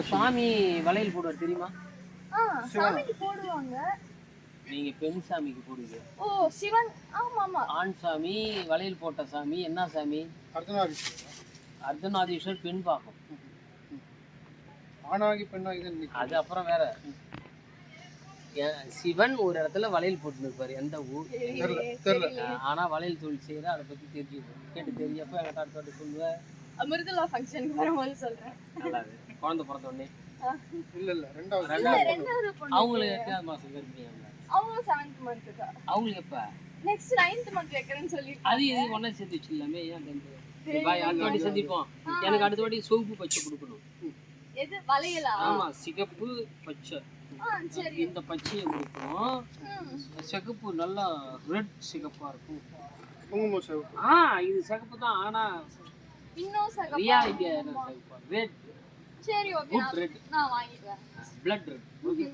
சாமி வளையல் போடுவார் தெரியுமா? சாமிக்கு போடுவாங்க. நீங்க பெண் சாமிக்கு போடுவீங்க. ஓ சிவன். ஆமா ஆமா. ஆண் சாமி வளையல் போட்ட சாமி என்ன சாமி? அர்த்தநாதீஸ்வரர் பெண் பாகம். ஆணாகி பெண்ணாகி அது அப்புறம் வேற. சிவன் ஒரு இடத்துல வளையல் போட்டு இருப்பாரு. எந்த ஊர் ஆனா வளையல் தொழில் செய்யற அதை பத்தி தெரிஞ்சுக்கணும். கேட்டு தெரியப்ப எனக்கு அடுத்த சொல்லுவேன். அமிர்தலா ஃபங்க்ஷனுக்கு வரும்போது சொல்றேன். நல்லாது. குழந்தை பிறந்த உடனே இல்ல ரெண்டாவது பொண்ணு. அவங்களுக்கு எத்தனை மாசம் கர்ப்பிணியாங்க? அவங்க 7th month தான். அவங்களுக்கு எப்ப? நெக்ஸ்ட் 9th month வைக்கிறேன்னு சொல்லி. அது இது ஒண்ணா சேர்த்து வச்சிடலாமே. ஏன் 10th? பாய் அடுத்த வாட்டி சந்திப்போம். எனக்கு அடுத்த வாட்டி சோப்பு பச்சை கொடுக்கணும். எது வளையலா? ஆமா சிகப்பு பச்சை. சரி இந்த பச்சையை கொடுக்கணும். சிகப்பு நல்லா ரெட் சிகப்பா இருக்கும். குங்குமம் சிகப்பு. இது சிகப்பு தான். ஆனா இன்னும் சிகப்பு. ரியாலிட்டி சிகப்பு ரெட். சரி ஓகே. Good red. நான் வாங்கிடுறேன். blood red. ஓகே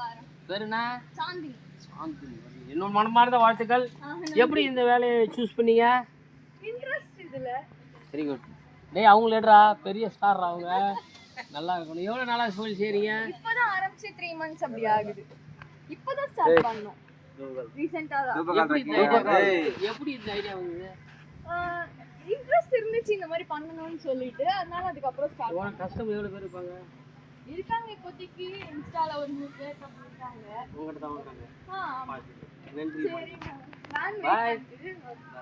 பாருங்க. பேர் என்ன? சாந்தி. சாந்தி. என்னோட மனமார்ந்த வாழ்த்துக்கள். எப்படி இந்த வேலையை சூஸ் பண்ணீங்க? இன்ட்ரஸ்ட் இதுல. Very good. டேய் அவங்கள எடுறா பெரிய ஸ்டார் அவங்க. நல்லா இருக்கணும். எவ்வளவு நாளா சோல் செய்றீங்க? இப்போதான் ஆரம்பிச்சு 3 months அப்படி ஆகுது. இப்போதான் ஸ்டார்ட் பண்ணோம். ரீசன்ட்டா தான். எப்படி இந்த ஐடியா வந்தது? இன்ட்ரஸ்ட் இருந்துச்சு இந்த மாதிரி பண்ணணும்னு சொல்லிட்டு அதனால அதுக்கு அப்புறம் ஸ்டார்ட் பண்ணோம். கஸ்டமர் எவ்வளவு பேர் இருப்பாங்க? இருக்காங்க இப்போதைக்கு இன்ஸ்டால ஒரு 100 பேர் இருக்காங்க. உங்ககிட்ட தான் வந்தாங்க. ஆமா. நன்றி. சரிங்க. நான் பை. வெயிட் பண்ணிட்டு